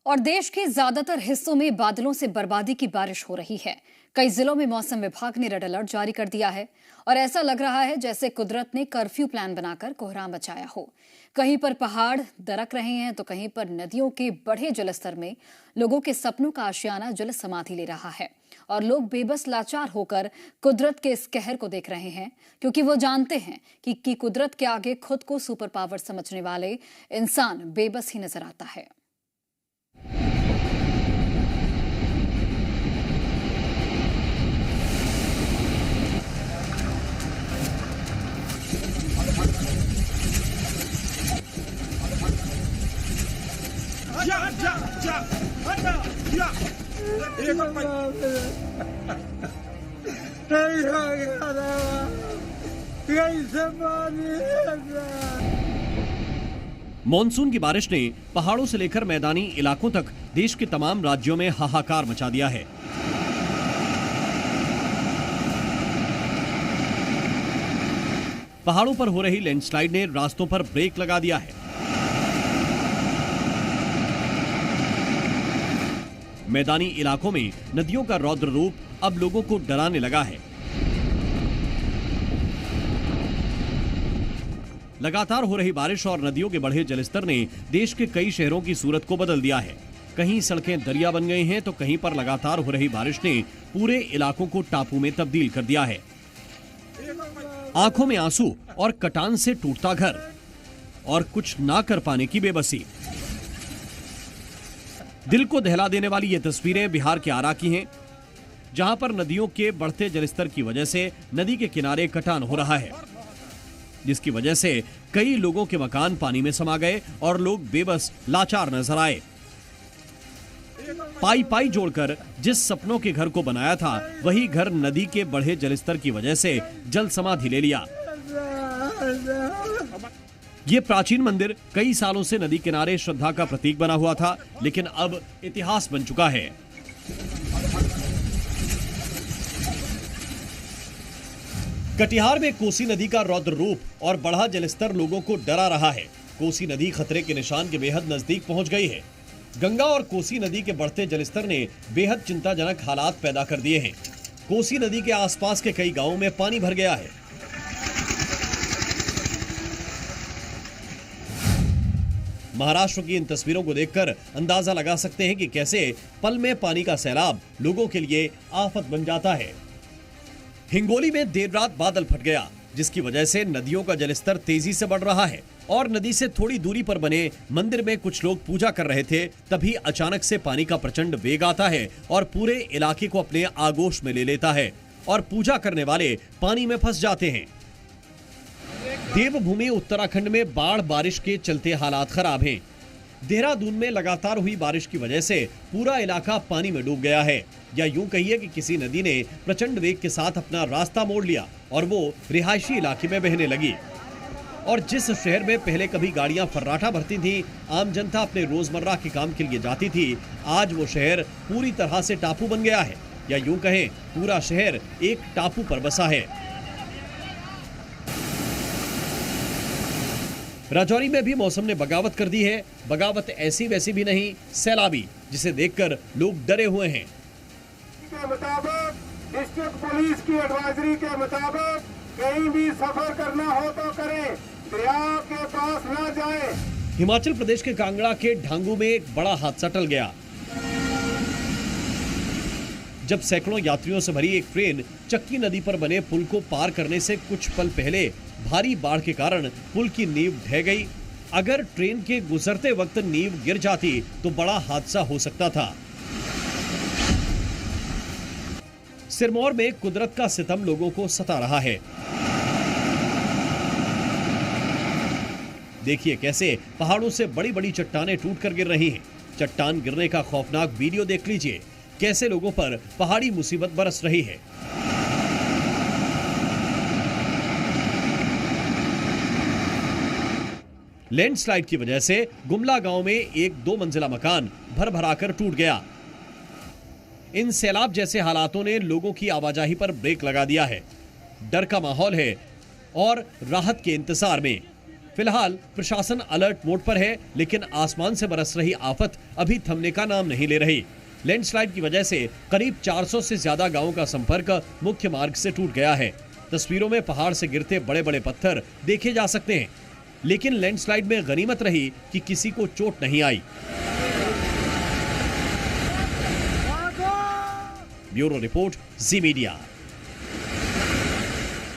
और देश के ज्यादातर हिस्सों में बादलों से बर्बादी की बारिश हो रही है। कई जिलों में मौसम विभाग ने रेड अलर्ट जारी कर दिया है और ऐसा लग रहा है जैसे कुदरत ने कर्फ्यू प्लान बनाकर कोहराम मचाया हो। कहीं पर पहाड़ दरक रहे हैं तो कहीं पर नदियों के बढ़े जलस्तर में लोगों के सपनों का आशियाना जल समाधि ले रहा है और लोग बेबस लाचार होकर कुदरत के इस कहर को देख रहे हैं, क्योंकि वो जानते हैं कि कुदरत के आगे खुद को सुपर पावर समझने वाले इंसान बेबस ही नजर आता है। मॉनसून की बारिश ने पहाड़ों से लेकर मैदानी इलाकों तक देश के तमाम राज्यों में हाहाकार मचा दिया है। पहाड़ों पर हो रही लैंडस्लाइड ने रास्तों पर ब्रेक लगा दिया है। मैदानी इलाकों में नदियों का रौद्र रूप अब लोगों को डराने लगा है। लगातार हो रही बारिश और नदियों के बढ़े जलस्तर ने देश के कई शहरों की सूरत को बदल दिया है। कहीं सड़कें दरिया बन गई हैं तो कहीं पर लगातार हो रही बारिश ने पूरे इलाकों को टापू में तब्दील कर दिया है। आंखों में आंसू और कटान से टूटता घर और कुछ ना कर पाने की बेबसी। दिल को दहला देने वाली ये तस्वीरें बिहार के आरा की हैं, जहां पर नदियों के बढ़ते जलस्तर की वजह से नदी के किनारे कटान हो रहा है, जिसकी वजह से कई लोगों के मकान पानी में समा गए और लोग बेबस लाचार नजर आए। पाई पाई जोड़कर जिस सपनों के घर को बनाया था, वही घर नदी के बढ़े जलस्तर की वजह से जल समाधि ले लिया। ये प्राचीन मंदिर कई सालों से नदी किनारे श्रद्धा का प्रतीक बना हुआ था, लेकिन अब इतिहास बन चुका है। कटिहार में कोसी नदी का रौद्र रूप और बढ़ा जलस्तर लोगों को डरा रहा है। कोसी नदी खतरे के निशान के बेहद नजदीक पहुंच गई है। गंगा और कोसी नदी के बढ़ते जलस्तर ने बेहद चिंताजनक हालात पैदा कर दिए हैं। कोसी नदी के आसपास के कई गांवों में पानी भर गया है। महाराष्ट्र की इन तस्वीरों को देखकर अंदाजा लगा सकते हैं कि कैसे पल में पानी का सैलाब लोगों के लिए आफत बन जाता है। हिंगोली में देर रात बादल फट गया, जिसकी वजह से नदियों का जलस्तर तेजी से बढ़ रहा है और नदी से थोड़ी दूरी पर बने मंदिर में कुछ लोग पूजा कर रहे थे, तभी अचानक से पानी का प्रचंड वेग आता है और पूरे इलाके को अपने आगोश में ले लेता है और पूजा करने वाले पानी में फंस जाते हैं। देवभूमि उत्तराखंड में बाढ़ बारिश के चलते हालात खराब हैं। देहरादून में लगातार हुई बारिश की वजह से पूरा इलाका पानी में डूब गया है, या यूं कहिए कि किसी नदी ने प्रचंड वेग के साथ अपना रास्ता मोड़ लिया और वो रिहायशी इलाके में बहने लगी। और जिस शहर में पहले कभी गाड़ियां फर्राटा भरती थी, आम जनता अपने रोजमर्रा के काम के लिए जाती थी, आज वो शहर पूरी तरह से टापू बन गया है, या यूं कहें पूरा शहर एक टापू पर बसा है। राजौरी में भी मौसम ने बगावत कर दी है। बगावत ऐसी वैसी भी नहीं, सैलाबी, जिसे देखकर लोग डरे हुए हैं। के मुताबिक डिस्ट्रिक्ट पुलिस की एडवाइजरी के मुताबिक कहीं भी सफर करना हो तो करें, दरिया के पास ना जाएं। हिमाचल प्रदेश के कांगड़ा के ढांगू में एक बड़ा हादसा टल गया, जब सैकड़ों यात्रियों से भरी एक ट्रेन चक्की नदी पर बने पुल को पार करने से कुछ पल पहले भारी बाढ़ के कारण पुल की नींव ढह गई। अगर ट्रेन के गुजरते वक्त नींव गिर जाती तो बड़ा हादसा हो सकता था। सिरमौर में कुदरत का सितम लोगों को सता रहा है। देखिए कैसे पहाड़ों से बड़ी बड़ी चट्टानें टूटकर गिर रही हैं। चट्टान गिरने का खौफनाक वीडियो देख लीजिए, कैसे लोगों पर पहाड़ी मुसीबत बरस रही है। लैंडस्लाइड की वजह से गुमला गांव में एक 2 मंजिला मकान भर भराकर टूट गया। इन सैलाब जैसे हालातों ने लोगों की आवाजाही पर ब्रेक लगा दिया है। डर का माहौल है और राहत के इंतजार में। फिलहाल प्रशासन अलर्ट मोड पर है, लेकिन आसमान से बरस रही आफत अभी थमने का नाम नहीं ले रही। लैंडस्लाइड की वजह से करीब 400 से ज्यादा गांवों का संपर्क मुख्य मार्ग से टूट गया है। तस्वीरों में पहाड़ से गिरते बड़े बड़े पत्थर देखे जा सकते हैं, लेकिन लैंडस्लाइड में गनीमत रही कि किसी को चोट नहीं आई। ब्यूरो रिपोर्ट, जी मीडिया।